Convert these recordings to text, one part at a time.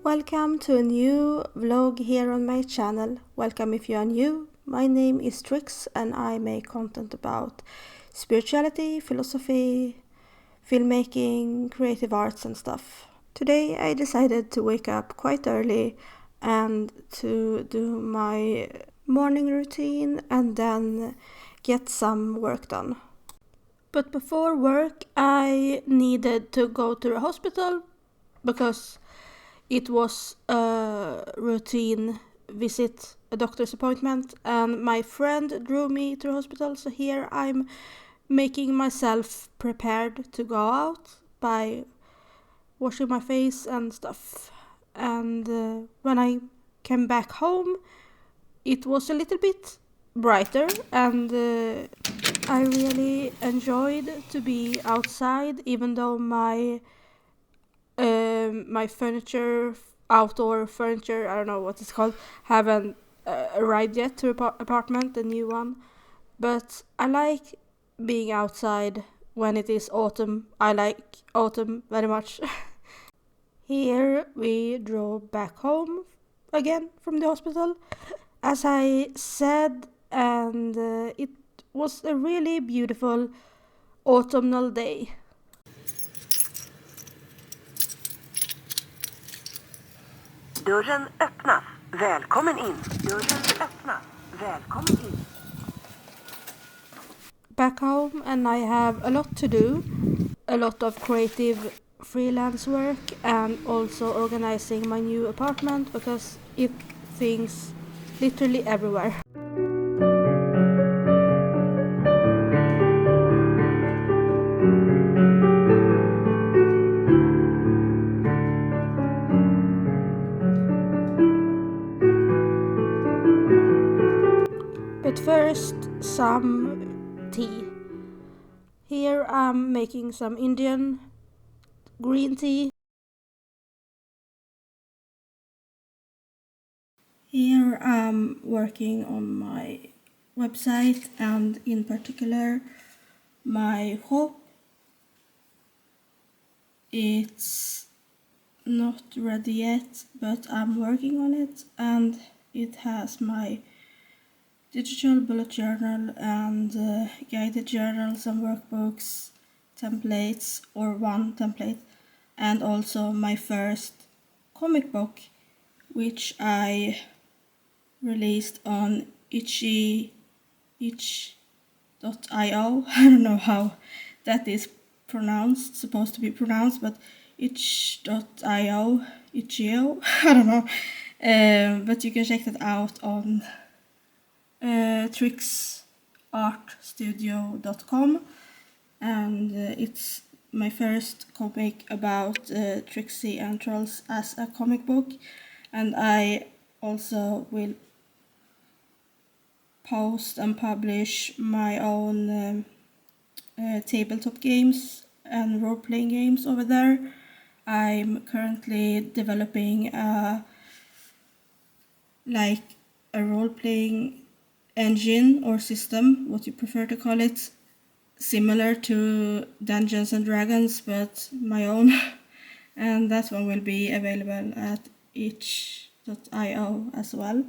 Welcome to a new vlog here on my channel. Welcome if you are new. My name is Trix and I make content about spirituality, philosophy, filmmaking, creative arts and stuff. Today I decided to wake up quite early and to do my morning routine and then get some work done. But before work I needed to go to the hospital because it was a routine visit, a doctor's appointment, and my friend drove me to the hospital, so here I'm making myself prepared to go out by washing my face and stuff. And when I came back home, it was a little bit brighter, and I really enjoyed to be outside, even though my furniture, outdoor furniture, I don't know what it's called, haven't arrived yet to apartment, the new one. But I like being outside when it is autumn. I like autumn very much. Here we drove back home again from the hospital, as I said, and it was a really beautiful autumnal day. Dörren öppnas. Välkommen in. Dörren öppnas. Välkommen in. Back home and I have a lot to do. A lot of creative freelance work and also organizing my new apartment because it things literally everywhere. But first, some tea. Here I'm making some Indian green tea. Here I'm working on my website and in particular my shop. It's not ready yet, but I'm working on it, and it has my digital bullet journal and guided journals and workbooks, templates, or one template, and also my first comic book, which I released on itch.io. I don't know how that is supposed to be pronounced, but itch.io, itch.io, I don't know, but you can check that out on trixartstudio.com, and it's my first comic about Trixie and Trolls as a comic book, and I also will post and publish my own tabletop games and role-playing games over there. I'm currently developing a role-playing engine or system, what you prefer to call it, similar to Dungeons and Dragons, but my own. And that one will be available at itch.io as well.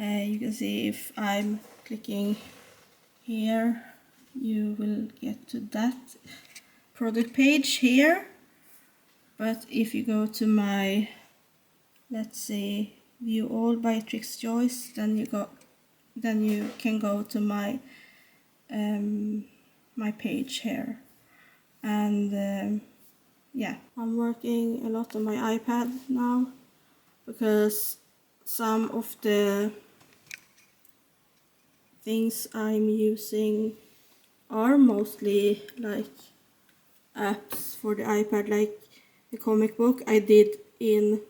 You can see if I'm clicking here, you will get to that product page here. But if you go to my, let's say, view all by Trix Joyce, then you can go to my my page here. And yeah, I'm working a lot on my iPad now because some of the things I'm using are mostly like apps for the iPad, like the comic book I did in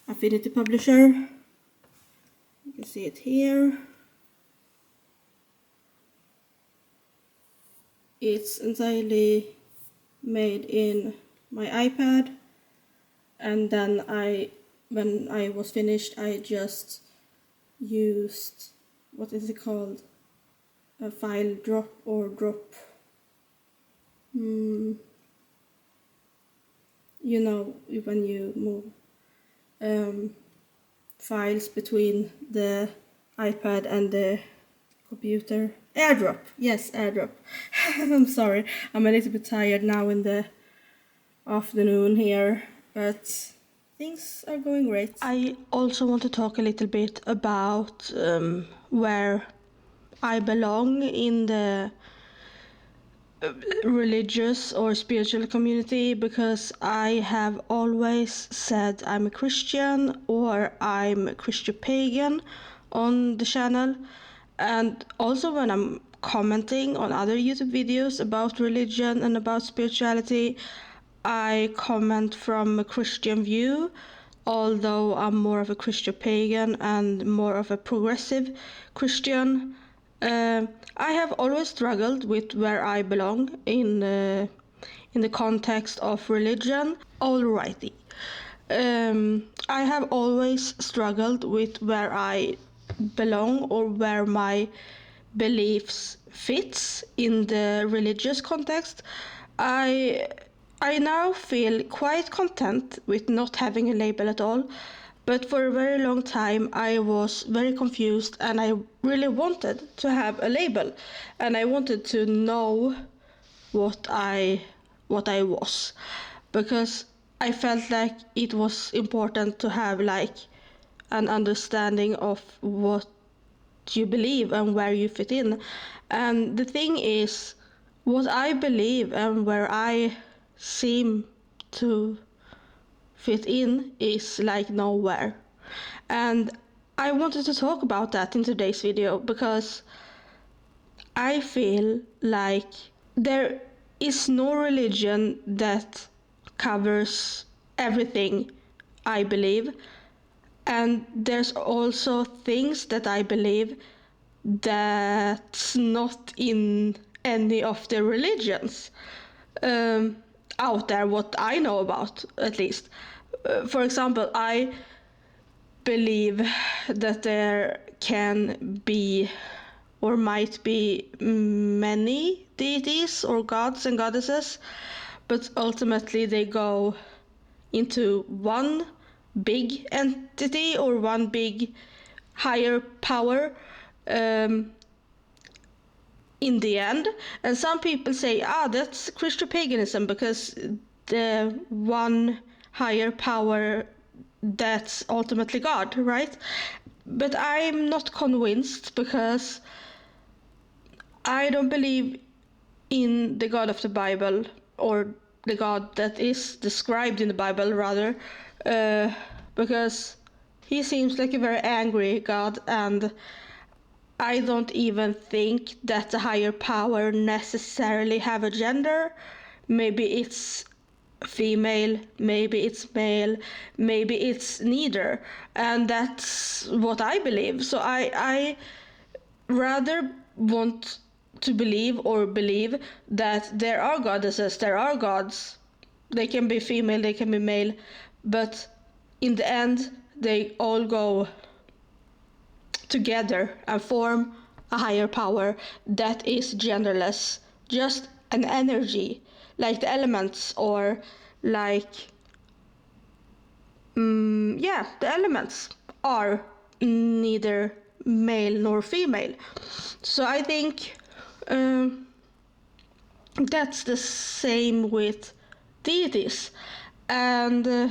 Affinity Publisher. You can see it here. It's entirely made in my iPad, and then when I was finished, I just used, what is it called, a file drop or drop, you know, when you move files between the iPad and the computer. AirDrop, yes, AirDrop. I'm sorry, I'm a little bit tired now in the afternoon here, but things are going great. I also want to talk a little bit about where I belong in the religious or spiritual community, because I have always said I'm a Christian or I'm a Christian pagan on the channel, and also when I'm commenting on other YouTube videos about religion and about spirituality, I comment from a Christian view, although I'm more of a Christian pagan and more of a progressive Christian. I have always struggled with where I belong in the context of religion. Alrighty. I have always struggled with where I belong or where my beliefs fits in the religious context. I now feel quite content with not having a label at all, but for a very long time I was very confused and I really wanted to have a label, and I wanted to know what I was, because I felt like it was important to have like an understanding of what you believe and where you fit in. And the thing is, what I believe and where I seem to fit in is like nowhere. And I wanted to talk about that in today's video because I feel like there is no religion that covers everything I believe, and there's also things that I believe that's not in any of the religions out there, what I know about at least. For example, I believe that there can be or might be many deities or gods and goddesses, but ultimately they go into one big entity or one big higher power in the end. And some people say, that's Christian paganism, because the one higher power, that's ultimately God, right? But I'm not convinced, because I don't believe in the God of the Bible, or the God that is described in the Bible rather, because he seems like a very angry God, and I don't even think that the higher power necessarily have a gender. Maybe it's female, maybe it's male, maybe it's neither, and that's what I believe. So I rather want to believe that there are goddesses, there are gods. They can be female, they can be male, but in the end they all go together and form a higher power that is genderless, just an energy, like the elements, or like the elements are neither male nor female. So I think that's the same with deities. And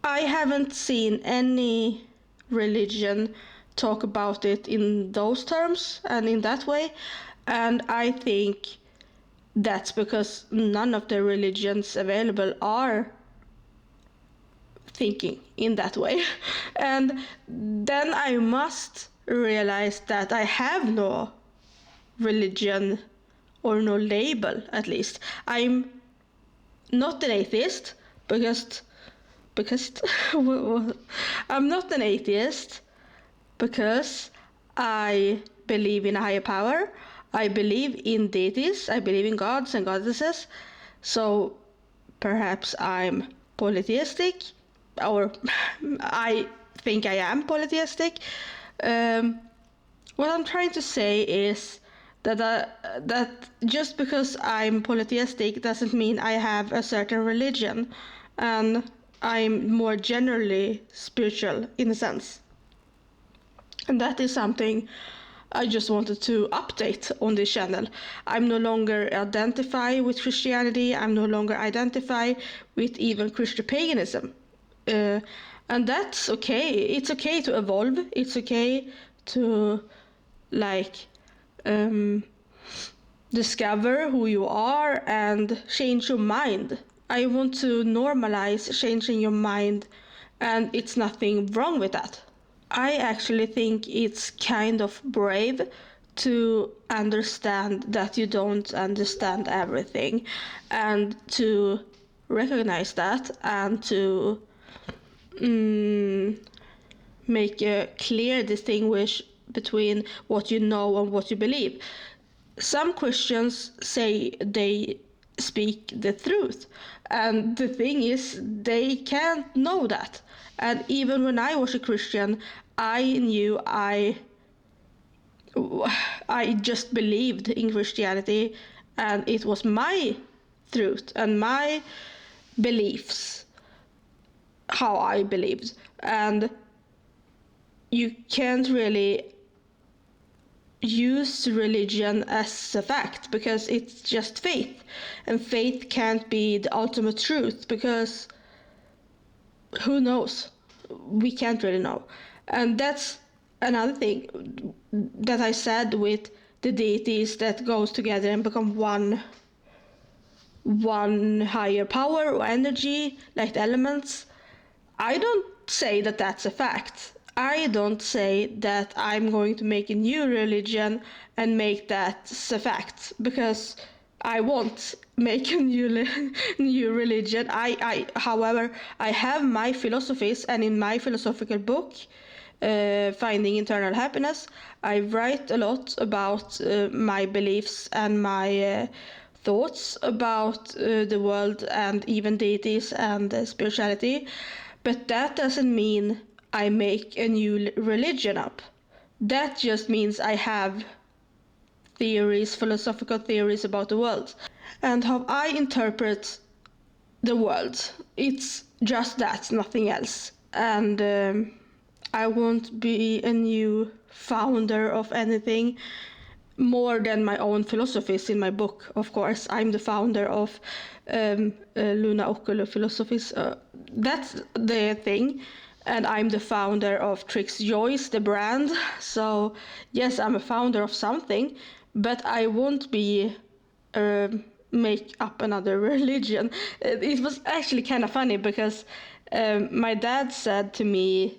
I haven't seen any religion talk about it in those terms and in that way. And I think that's because none of the religions available are thinking in that way. And then I must realize that I have no religion or no label, at least. I'm not an atheist because I'm not an atheist because I believe in a higher power. I believe in deities. I believe in gods and goddesses. So perhaps I'm polytheistic, or I think I am polytheistic. What I'm trying to say is that just because I'm polytheistic doesn't mean I have a certain religion, and I'm more generally spiritual in a sense. And that is something I just wanted to update on this channel. I'm no longer identify with Christianity. I'm no longer identify with even Christian paganism. And that's okay. It's okay to evolve. It's okay to discover who you are and change your mind. I want to normalize changing your mind, and it's nothing wrong with that. I actually think it's kind of brave to understand that you don't understand everything, and to recognize that, and to make a clear distinguish between what you know and what you believe. Some Christians say they speak the truth, and the thing is they can't know that. And even when I was a Christian, I knew I just believed in Christianity, and it was my truth and my beliefs, how I believed. And you can't really use religion as a fact because it's just faith, and faith can't be the ultimate truth because who knows? We can't really know. And that's another thing that I said with the deities that goes together and become one higher power or energy, like the elements. I don't say that that's a fact. I don't say that I'm going to make a new religion and make that a fact, because I won't make a new religion. However, I have my philosophies, and in my philosophical book, Finding Eternal Happiness, I write a lot about my beliefs and my thoughts about the world and even deities and spirituality. But that doesn't mean I make a new religion up. That just means I have theories, philosophical theories about the world and how I interpret the world. It's just that, nothing else. And I won't be a new founder of anything more than my own philosophies in my book, of course. I'm the founder of Luna Oculo Philosophies. That's the thing. And I'm the founder of Trix Joyce, the brand. So yes, I'm a founder of something, but I won't be make up another religion. It was actually kind of funny because my dad said to me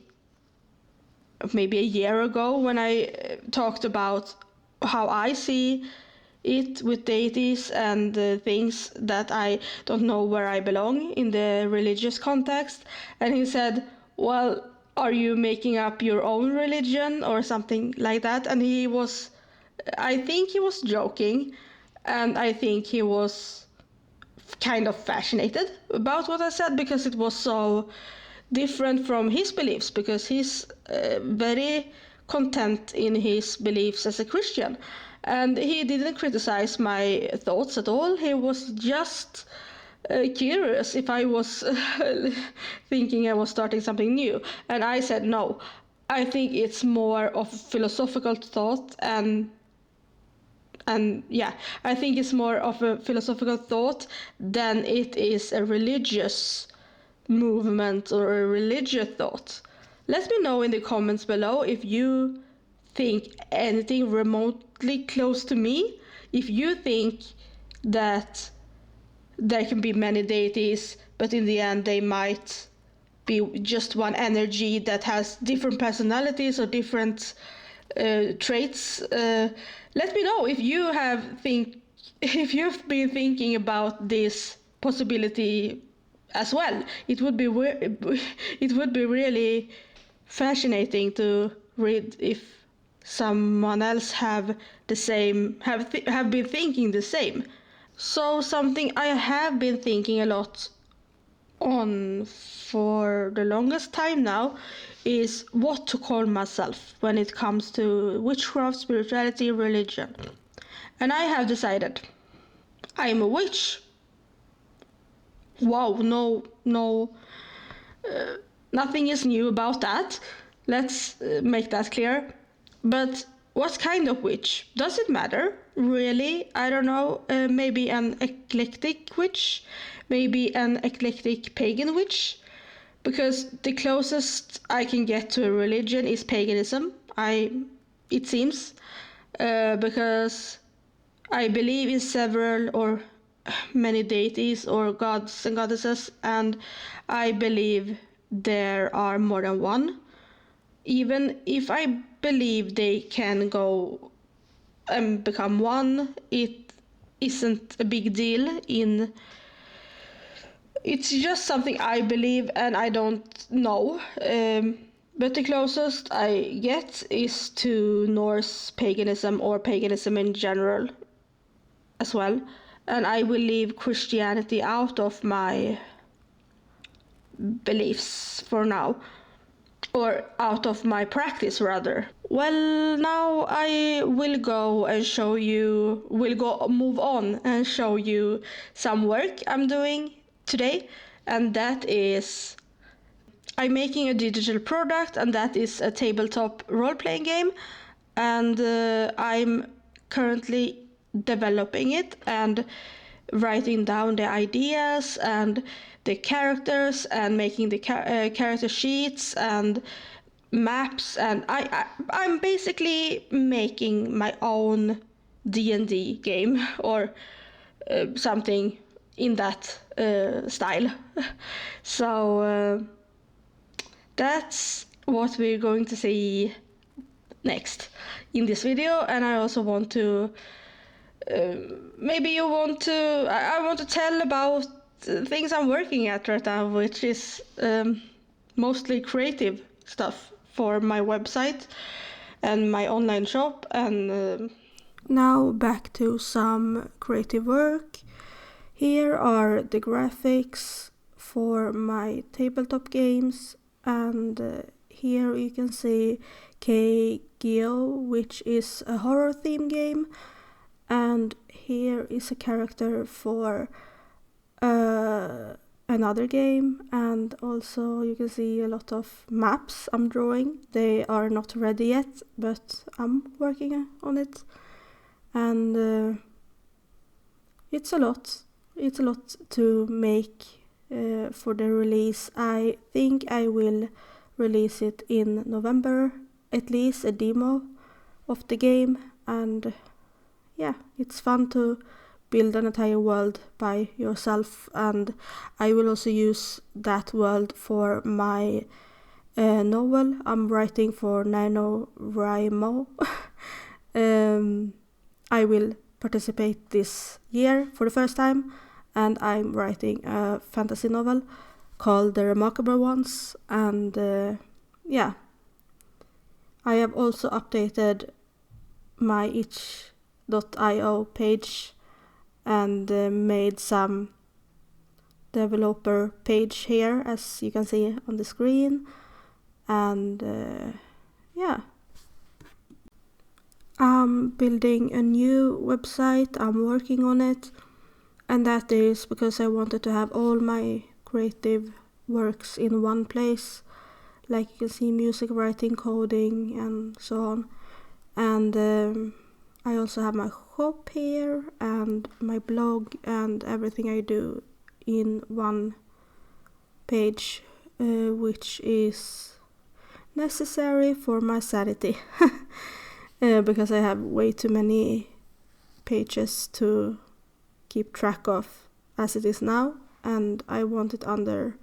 maybe a year ago, when I talked about how I see it with deities and things that I don't know where I belong in the religious context, and he said, well, are you making up your own religion or something like that? And I think he was joking, and I think he was kind of fascinated about what I said, because it was so different from his beliefs, because he's very content in his beliefs as a Christian, and he didn't criticize my thoughts at all. He was just curious if I was thinking I was starting something new, and I said no. I think it's more of philosophical thought, and And yeah, I think it's more of a philosophical thought than it is a religious movement or a religious thought. Let me know in the comments below if you think anything remotely close to me, if you think that there can be many deities, but in the end they might be just one energy that has different personalities or different traits. Let me know if you if you've been thinking about this possibility as well. It would be it would be really fascinating to read if someone else have been thinking the same. So something I have been thinking a lot on for the longest time now is what to call myself when it comes to witchcraft, spirituality, religion. And I have decided I'm a witch. Wow, no, nothing is new about that. Let's make that clear. But what kind of witch? Does it matter? Really? I don't know. Maybe an eclectic witch? Maybe an eclectic pagan witch? Because the closest I can get to a religion is paganism. It seems, because I believe in several or many deities or gods and goddesses, and I believe there are more than one. Even if I believe they can go and become one, it isn't a big deal. It's just something I believe and I don't know. But the closest I get is to Norse paganism or paganism in general as well. And I will leave Christianity out of my beliefs for now. Or out of my practice, rather. Well, now I will move on and show you some work I'm doing today. And that is, I'm making a digital product, and that is a tabletop role-playing game. And I'm currently developing it and writing down the ideas and the characters and making the character sheets and maps, and I'm basically making my own D&D game or something in that style. So that's what we're going to see next in this video. And I also want to I want to tell about things I'm working at right now, which is mostly creative stuff for my website and my online shop. And now back to some creative work. Here are the graphics for my tabletop games, and here you can see K-Geo, which is a horror theme game, and here is a character for another game, and also you can see a lot of maps I'm drawing. They are not ready yet, but I'm working on it, and it's a lot to make for the release. I think I will release it in November, at least a demo of the game, and yeah, it's fun to build an entire world by yourself, and I will also use that world for my novel I'm writing for NaNoWriMo. I will participate this year for the first time, and I'm writing a fantasy novel called The Remarkable Ones, and yeah, I have also updated my itch.io page and made some developer page here, as you can see on the screen, and yeah, I'm building a new website. I'm working on it, and that is because I wanted to have all my creative works in one place, like you can see music writing, coding, and so on. And I also have my shop here and my blog and everything I do in one page, which is necessary for my sanity because I have way too many pages to keep track of as it is now, and I want it under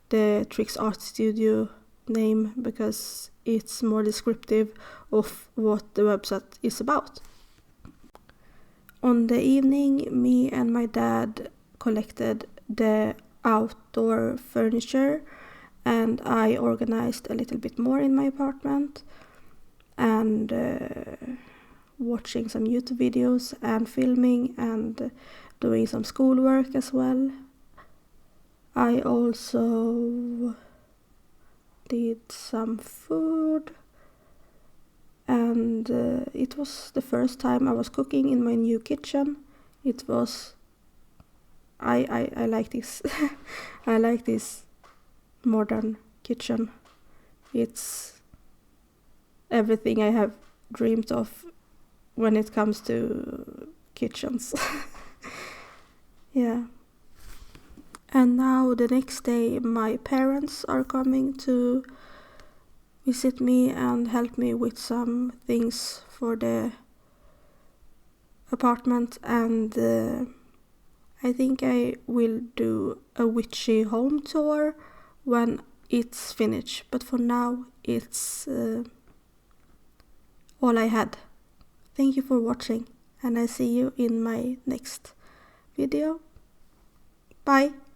the Trix Art Studio name because it's more descriptive of what the website is about. On the evening, me and my dad collected the outdoor furniture and I organized a little bit more in my apartment and watching some YouTube videos and filming and doing some schoolwork as well. I also did some food and it was the first time I was cooking in my new kitchen. It was I like this. I like this modern kitchen. It's everything I have dreamed of when it comes to kitchens. Yeah. And now the next day my parents are coming to visit me and help me with some things for the apartment, and I think I will do a witchy home tour when it's finished, but for now it's all I had. Thank you for watching and I see you in my next video. Bye!